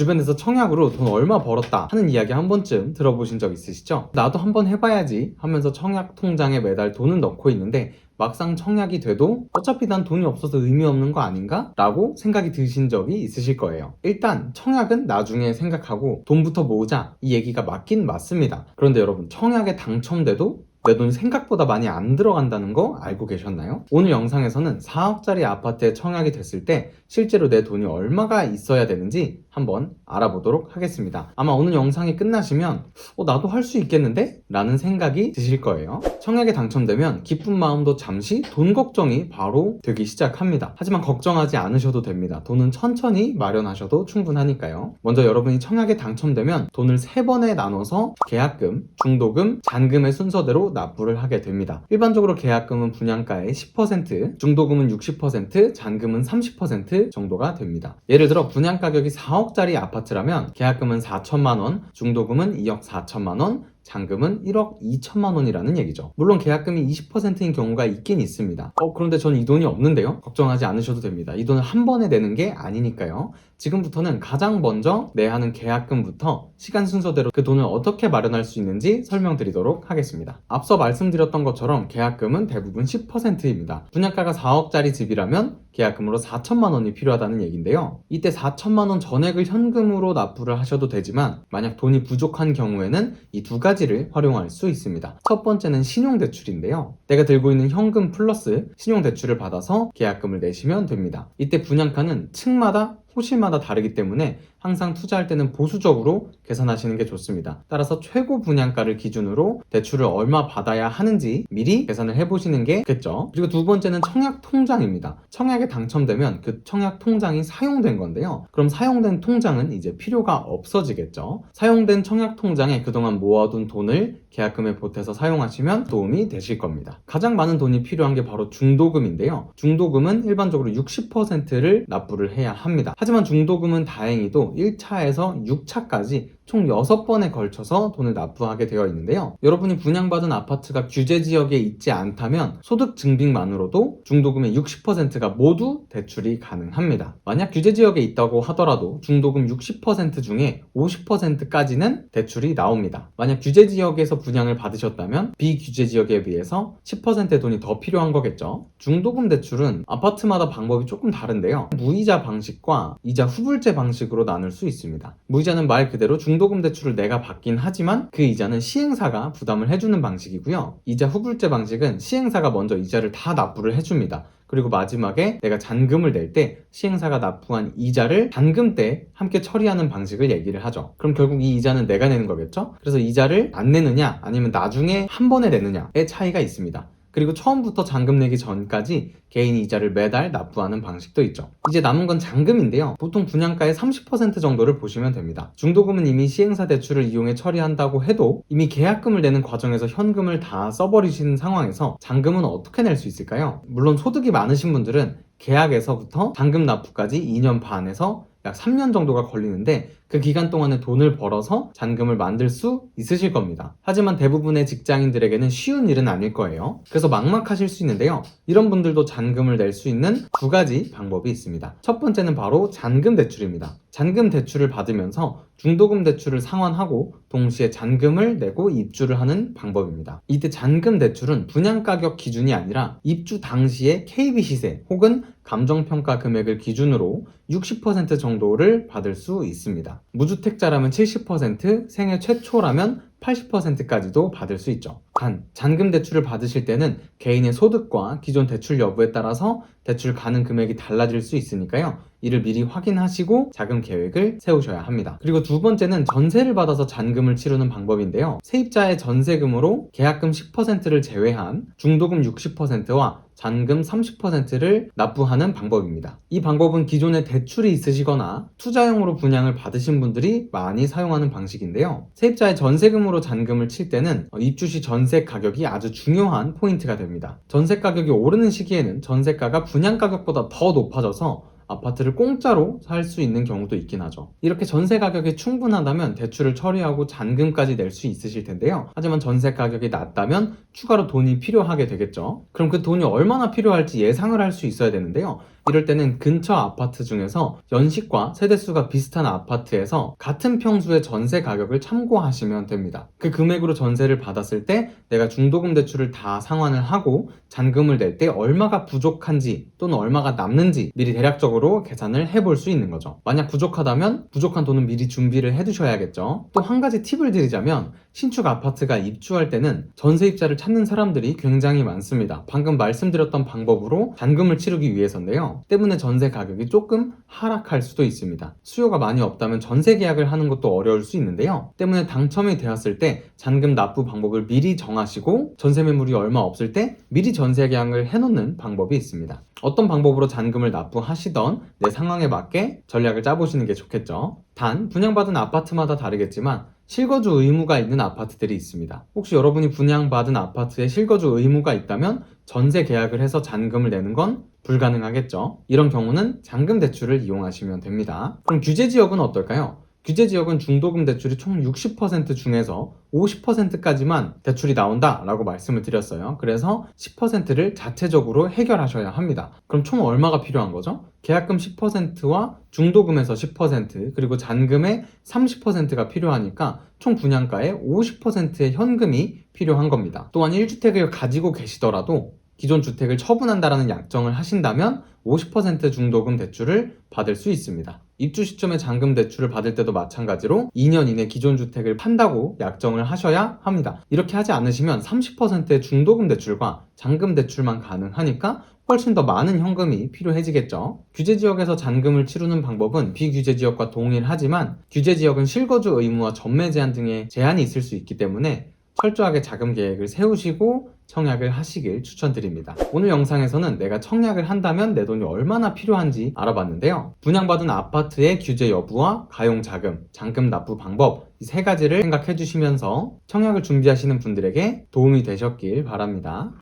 주변에서 청약으로 돈 얼마 벌었다 하는 이야기 한 번쯤 들어보신 적 있으시죠? 나도 한번 해봐야지 하면서 청약 통장에 매달 돈은 넣고 있는데 막상 청약이 돼도 어차피 난 돈이 없어서 의미 없는 거 아닌가? 라고 생각이 드신 적이 있으실 거예요. 일단 청약은 나중에 생각하고 돈부터 모으자, 이 얘기가 맞긴 맞습니다. 그런데 여러분, 청약에 당첨돼도 내 돈이 생각보다 많이 안 들어간다는 거 알고 계셨나요? 오늘 영상에서는 4억짜리 아파트에 청약이 됐을 때 실제로 내 돈이 얼마가 있어야 되는지 한번 알아보도록 하겠습니다. 아마 오늘 영상이 끝나시면 나도 할 수 있겠는데? 라는 생각이 드실 거예요. 청약에 당첨되면 기쁜 마음도 잠시 돈 걱정이 바로 되기 시작합니다. 하지만 걱정하지 않으셔도 됩니다. 돈은 천천히 마련하셔도 충분하니까요. 먼저 여러분이 청약에 당첨되면 돈을 3번에 나눠서 계약금, 중도금, 잔금의 순서대로 납부를 하게 됩니다. 일반적으로 계약금은 분양가의 10%, 중도금은 60%, 잔금은 30% 정도가 됩니다. 예를 들어 분양가격이 4억짜리 아파트라면 계약금은 4천만원, 중도금은 2억 4천만원, 잔금은 1억 2천만 원이라는 얘기죠. 물론 계약금이 20%인 경우가 있긴 있습니다. 그런데 전 이 돈이 없는데요? 걱정하지 않으셔도 됩니다. 이 돈을 한 번에 내는 게 아니니까요. 지금부터는 가장 먼저 내야 하는 계약금부터 시간 순서대로 그 돈을 어떻게 마련할 수 있는지 설명드리도록 하겠습니다. 앞서 말씀드렸던 것처럼 계약금은 대부분 10%입니다. 분양가가 4억짜리 집이라면 계약금으로 4천만 원이 필요하다는 얘기인데요. 이때 4천만 원 전액을 현금으로 납부를 하셔도 되지만 만약 돈이 부족한 경우에는 이 두 가지를 활용할 수 있습니다. 첫 번째는 신용대출인데요. 내가 들고 있는 현금 플러스 신용대출을 받아서 계약금을 내시면 됩니다. 이때 분양가는 층마다 호실마다 다르기 때문에 항상 투자할 때는 보수적으로 계산하시는 게 좋습니다. 따라서 최고 분양가를 기준으로 대출을 얼마 받아야 하는지 미리 계산을 해보시는 게 좋겠죠. 그리고 두 번째는 청약 통장입니다. 청약에 당첨되면 그 청약 통장이 사용된 건데요. 그럼 사용된 통장은 이제 필요가 없어지겠죠. 사용된 청약 통장에 그동안 모아둔 돈을 계약금에 보태서 사용하시면 도움이 되실 겁니다. 가장 많은 돈이 필요한 게 바로 중도금인데요. 중도금은 일반적으로 60%를 납부를 해야 합니다. 하지만 중도금은 다행히도 1차에서 6차까지 총 6번에 걸쳐서 돈을 납부하게 되어 있는데요. 여러분이 분양받은 아파트가 규제지역에 있지 않다면 소득 증빙만으로도 중도금의 60%가 모두 대출이 가능합니다. 만약 규제지역에 있다고 하더라도 중도금 60% 중에 50%까지는 대출이 나옵니다. 만약 규제지역에서 분양을 받으셨다면 비규제지역에 비해서 10%의 돈이 더 필요한 거겠죠. 중도금 대출은 아파트마다 방법이 조금 다른데요. 무이자 방식과 이자 후불제 방식으로 나눌 수 있습니다. 무이자는 말 그대로 중도금 대출을 내가 받긴 하지만 그 이자는 시행사가 부담을 해주는 방식이고요. 이자 후불제 방식은 시행사가 먼저 이자를 다 납부를 해줍니다. 그리고 마지막에 내가 잔금을 낼 때 시행사가 납부한 이자를 잔금 때 함께 처리하는 방식을 얘기를 하죠. 그럼 결국 이 이자는 내가 내는 거겠죠? 그래서 이자를 안 내느냐 아니면 나중에 한 번에 내느냐의 차이가 있습니다. 그리고 처음부터 잔금 내기 전까지 개인이 이자를 매달 납부하는 방식도 있죠. 이제 남은 건 잔금인데요. 보통 분양가의 30% 정도를 보시면 됩니다. 중도금은 이미 시행사 대출을 이용해 처리한다고 해도 이미 계약금을 내는 과정에서 현금을 다 써버리시는 상황에서 잔금은 어떻게 낼 수 있을까요? 물론 소득이 많으신 분들은 계약에서부터 잔금 납부까지 2년 반에서 약 3년 정도가 걸리는데 그 기간 동안에 돈을 벌어서 잔금을 만들 수 있으실 겁니다. 하지만 대부분의 직장인들에게는 쉬운 일은 아닐 거예요. 그래서 막막하실 수 있는데요. 이런 분들도 잔금을 낼 수 있는 두 가지 방법이 있습니다. 첫 번째는 바로 잔금 대출입니다. 잔금 대출을 받으면서 중도금 대출을 상환하고 동시에 잔금을 내고 입주를 하는 방법입니다. 이때 잔금 대출은 분양가격 기준이 아니라 입주 당시의 KB 시세 혹은 감정평가 금액을 기준으로 60% 정도를 받을 수 있습니다. 무주택자라면 70%, 생애 최초라면 80%까지도 받을 수 있죠. 단, 잔금 대출을 받으실 때는 개인의 소득과 기존 대출 여부에 따라서 대출 가능 금액이 달라질 수 있으니까요. 이를 미리 확인하시고 자금 계획을 세우셔야 합니다. 그리고 두 번째는 전세를 받아서 잔금을 치르는 방법인데요. 세입자의 전세금으로 계약금 10%를 제외한 중도금 60%와 잔금 30%를 납부하는 방법입니다. 이 방법은 기존에 대출이 있으시거나 투자용으로 분양을 받으신 분들이 많이 사용하는 방식인데요. 세입자의 전세금으로 잔금을 칠 때는 입주 시 전세 가격이 아주 중요한 포인트가 됩니다. 전세 가격이 오르는 시기에는 전세가가 분양 가격보다 더 높아져서 아파트를 공짜로 살 수 있는 경우도 있긴 하죠. 이렇게 전세 가격이 충분하다면 대출을 처리하고 잔금까지 낼 수 있으실 텐데요. 하지만 전세 가격이 낮다면 추가로 돈이 필요하게 되겠죠. 그럼 그 돈이 얼마나 필요할지 예상을 할 수 있어야 되는데요. 이럴 때는 근처 아파트 중에서 연식과 세대수가 비슷한 아파트에서 같은 평수의 전세 가격을 참고하시면 됩니다. 그 금액으로 전세를 받았을 때 내가 중도금 대출을 다 상환을 하고 잔금을 낼 때 얼마가 부족한지 또는 얼마가 남는지 미리 대략적으로 계산을 해볼 수 있는 거죠. 만약 부족하다면 부족한 돈은 미리 준비를 해두셔야겠죠. 또 한 가지 팁을 드리자면 신축 아파트가 입주할 때는 전세입자를 찾는 사람들이 굉장히 많습니다. 방금 말씀드렸던 방법으로 잔금을 치르기 위해서인데요. 때문에 전세 가격이 조금 하락할 수도 있습니다. 수요가 많이 없다면 전세 계약을 하는 것도 어려울 수 있는데요. 때문에 당첨이 되었을 때 잔금 납부 방법을 미리 정하시고 전세 매물이 얼마 없을 때 미리 전세 계약을 해놓는 방법이 있습니다. 어떤 방법으로 잔금을 납부하시던 내 상황에 맞게 전략을 짜보시는 게 좋겠죠. 단 분양받은 아파트마다 다르겠지만 실거주 의무가 있는 아파트들이 있습니다. 혹시 여러분이 분양받은 아파트에 실거주 의무가 있다면 전세 계약을 해서 잔금을 내는 건 불가능하겠죠. 이런 경우는 잔금 대출을 이용하시면 됩니다. 그럼 규제 지역은 어떨까요? 규제 지역은 중도금 대출이 총 60% 중에서 50%까지만 대출이 나온다 라고 말씀을 드렸어요. 그래서 10%를 자체적으로 해결하셔야 합니다. 그럼 총 얼마가 필요한 거죠? 계약금 10%와 중도금에서 10% 그리고 잔금의 30%가 필요하니까 총 분양가의 50%의 현금이 필요한 겁니다. 또한 1주택을 가지고 계시더라도 기존 주택을 처분한다라는 약정을 하신다면 50% 중도금 대출을 받을 수 있습니다. 입주 시점에 잔금 대출을 받을 때도 마찬가지로 2년 이내 기존 주택을 판다고 약정을 하셔야 합니다. 이렇게 하지 않으시면 30%의 중도금 대출과 잔금 대출만 가능하니까 훨씬 더 많은 현금이 필요해지겠죠. 규제 지역에서 잔금을 치르는 방법은 비규제 지역과 동일하지만 규제 지역은 실거주 의무와 전매 제한 등의 제한이 있을 수 있기 때문에 철저하게 자금 계획을 세우시고 청약을 하시길 추천드립니다. 오늘 영상에서는 내가 청약을 한다면 내 돈이 얼마나 필요한지 알아봤는데요. 분양받은 아파트의 규제 여부와 가용자금, 잔금 납부 방법 이 세 가지를 생각해 주시면서 청약을 준비하시는 분들에게 도움이 되셨길 바랍니다.